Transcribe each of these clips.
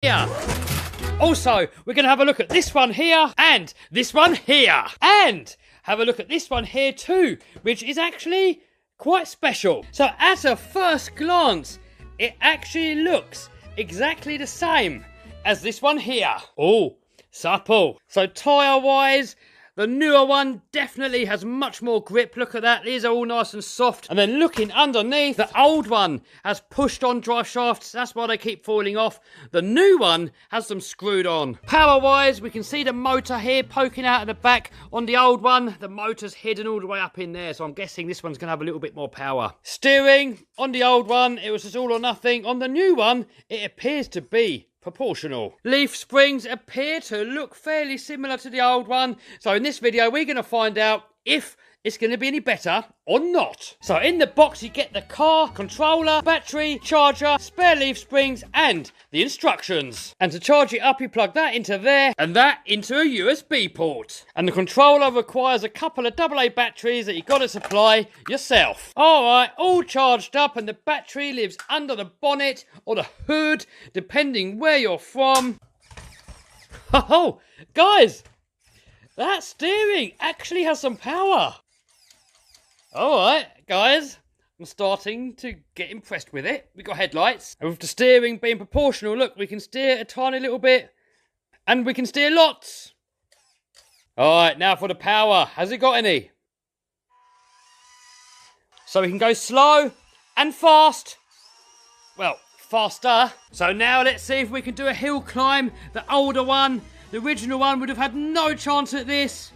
here. Also, we're going to have a look at this one here and this one here. And have a look at this one here too, which is actually quite special. So at a first glance, it actually looks exactly the same as this one here. Oh, supple. So tyre-wise, the newer one definitely has much more grip. Look at that. These are all nice and soft. And then looking underneath, the old one has pushed on drive shafts. That's why they keep falling off. The new one has them screwed on. Power-wise, we can see the motor here poking out of the back. On the old one, the motor's hidden all the way up in there. So I'm guessing this one's going to have a little bit more power. Steering, on the old one, it was just all or nothing. On the new one, it appears to be proportional. Leaf springs appear to look fairly similar to the old one. So in this video, we're going to find out if it's going to be any better or not. So in the box, you get the car, controller, battery, charger, spare leaf springs, and the instructions. And to charge it up, you plug that into there, and that into a USB port. And the controller requires a couple of AA batteries that you've got to supply yourself. Alright, all charged up, and the battery lives under the bonnet or the hood, depending where you're from. Oh, guys, that steering actually has some power. Alright, guys, I'm starting to get impressed with it. We've got headlights, and with the steering being proportional, look, we can steer a tiny little bit, and we can steer lots. Alright, now for the power. Has it got any? So we can go slow and fast. Well, faster. So now let's see if we can do a hill climb. The older one, the original one, would have had no chance at this.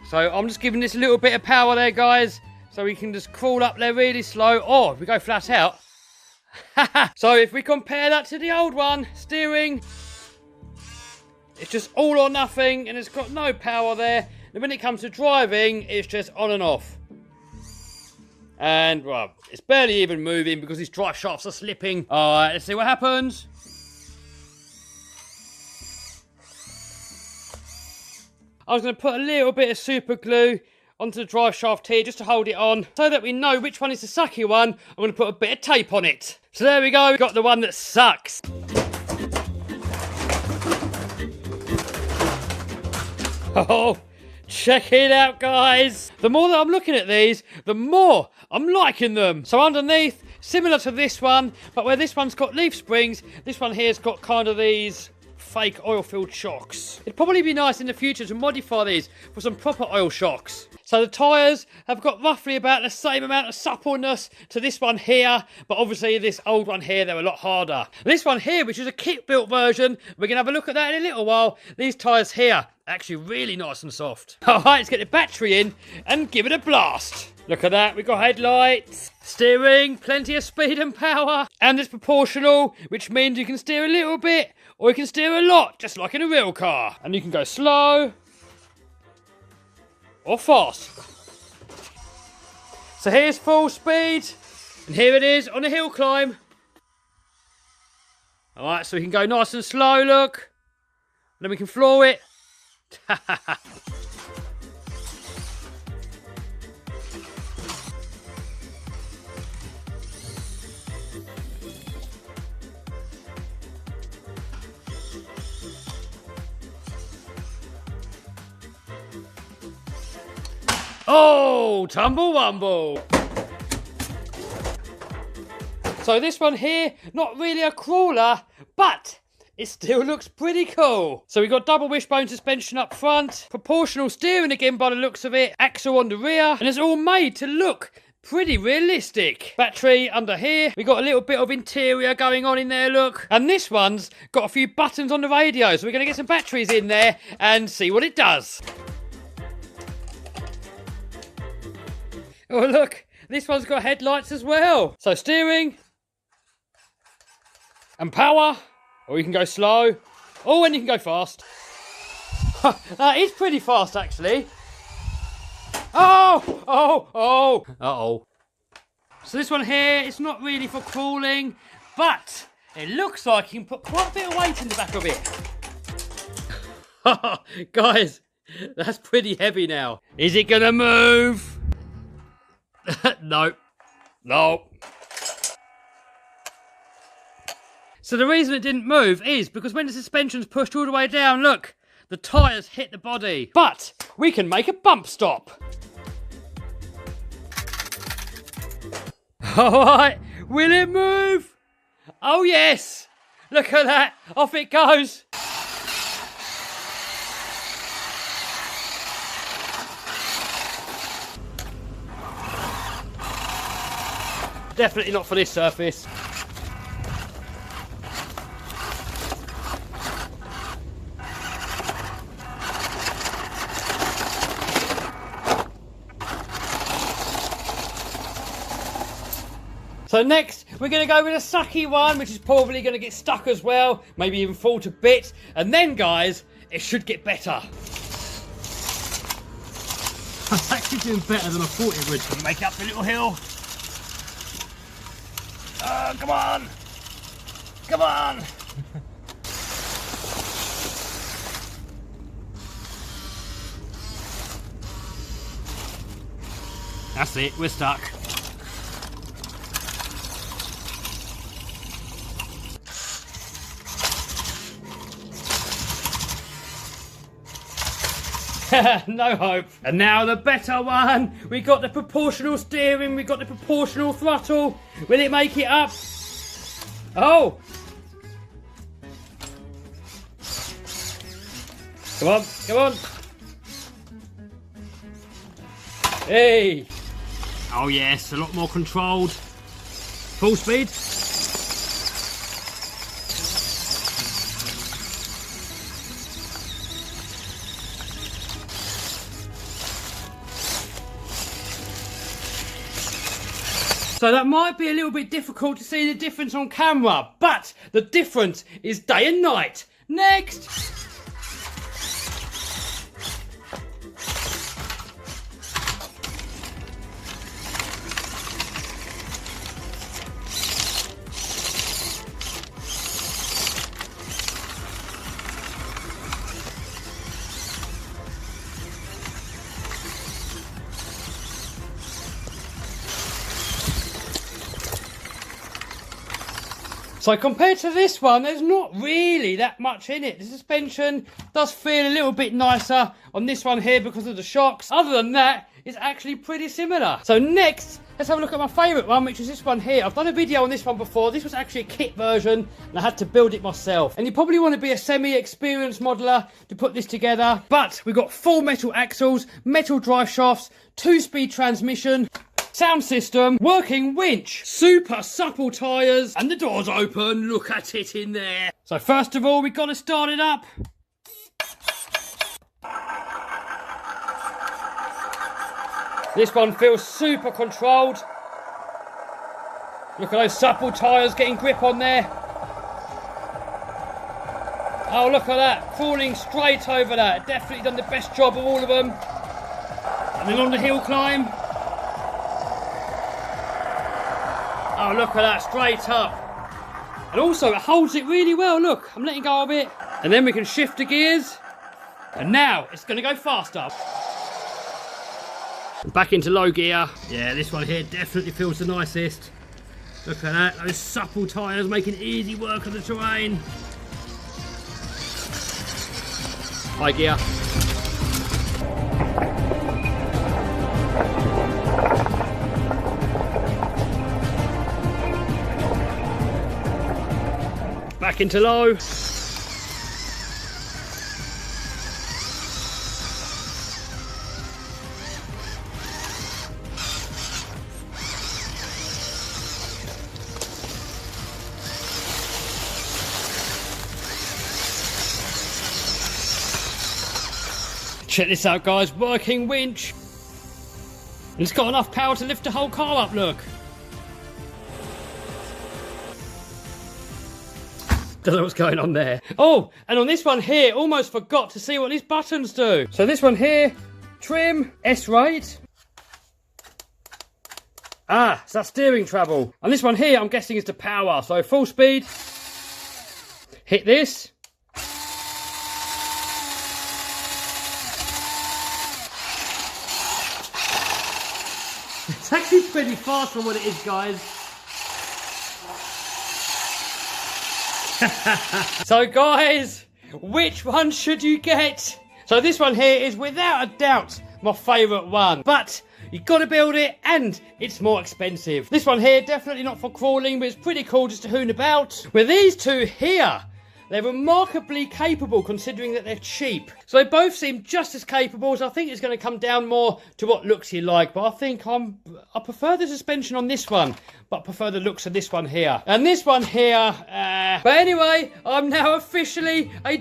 So I'm just giving this a little bit of power there, guys. So we can just crawl up there really slow. Or if we go flat out. So if we compare that to the old one, steering, it's just all or nothing, and it's got no power there. And when it comes to driving, it's just on and off. And, well, it's barely even moving because these drive shafts are slipping. Alright, let's see what happens. I was going to put a little bit of super glue onto the drive shaft here just to hold it on. So that we know which one is the sucky one, I'm going to put a bit of tape on it. So there we go, we've got the one that sucks. Oh, check it out, guys. The more that I'm looking at these, the more I'm liking them. So underneath, similar to this one, but where this one's got leaf springs, this one here's got kind of these fake oil-filled shocks. It'd probably be nice in the future to modify these for some proper oil shocks. So the tyres have got roughly about the same amount of suppleness to this one here, but obviously this old one here, they're a lot harder. This one here, which is a kit-built version, we're going to have a look at that in a little while. These tyres here, actually really nice and soft. Alright, let's get the battery in and give it a blast. Look at that, we've got headlights, steering, plenty of speed and power, and it's proportional, which means you can steer a little bit, or you can steer a lot, just like in a real car. And you can go slow, or fast. So here's full speed, and here it is on a hill climb. Alright, so we can go nice and slow, look, and then we can floor it. Oh, tumble wumble. So this one here, not really a crawler, but it still looks pretty cool. So we've got double wishbone suspension up front, proportional steering again by the looks of it, axle on the rear, and it's all made to look pretty realistic. Battery under here. We got a little bit of interior going on in there, look. And this one's got a few buttons on the radio, so we're going to get some batteries in there and see what it does. Oh, look, this one's got headlights as well. So steering and power, or you can go slow, or when you can go fast. That is pretty fast, actually. Oh. So this one here, it's not really for crawling, but it looks like you can put quite a bit of weight in the back of it. Guys, that's pretty heavy now. Is it gonna move? No. So the reason it didn't move is because when the suspension's pushed all the way down, look, the tyres hit the body. But we can make a bump stop. Alright, will it move? Oh yes! Look at that, off it goes. Definitely not for this surface. So next, we're going to go with a sucky one, which is probably going to get stuck as well, maybe even fall to bits. And then, guys, it should get better. It's actually doing better than I thought it would. Gonna make up the little hill. Come on! Come on! That's it, we're stuck. No hope. And now the better one. We got the proportional steering, we got the proportional throttle. Will it make it up? Oh! Come on, come on. Hey! Oh yes, a lot more controlled. Full speed. So that might be a little bit difficult to see the difference on camera, but the difference is day and night. Next! So compared to this one, there's not really that much in it. The suspension does feel a little bit nicer on this one here because of the shocks. Other than that, it's actually pretty similar. So next, let's have a look at my favourite one, which is this one here. I've done a video on this one before. This was actually a kit version, and I had to build it myself. And you probably want to be a semi-experienced modeller to put this together. But we've got full metal axles, metal drive shafts, 2-speed transmission, sound system, working winch, super supple tyres, and the doors open. Look at it in there. So first of all, we've got to start it up. This one feels super controlled. Look at those supple tyres getting grip on there. Oh, look at that, falling straight over that. Definitely done the best job of all of them. And then on the hill climb. Oh, look at that, straight up. And also, it holds it really well, look. I'm letting go of it. And then we can shift the gears. And now, it's going to go faster. Back into low gear. Yeah, this one here definitely feels the nicest. Look at that, those supple tyres making easy work of the terrain. High gear. Back into low. Check this out, guys, working winch. And it's got enough power to lift the whole car up, look. Don't know what's going on there. Oh, and on this one here, almost forgot to see what these buttons do. So this one here, trim, S-rate. Ah, it's that steering treble. And this one here, I'm guessing is the power. So full speed. Hit this. It's actually pretty fast for what it is, guys. So guys, which one should you get? So this one here is without a doubt my favourite one, but you've got to build it and it's more expensive. This one here, definitely not for crawling, but it's pretty cool just to hoon about. With these two here, they're remarkably capable considering that they're cheap. So they both seem just as capable, so I think it's going to come down more to what looks you like. But I think I prefer the suspension on this one, but I prefer the looks of this one here. And this one here, but anyway, I'm now officially a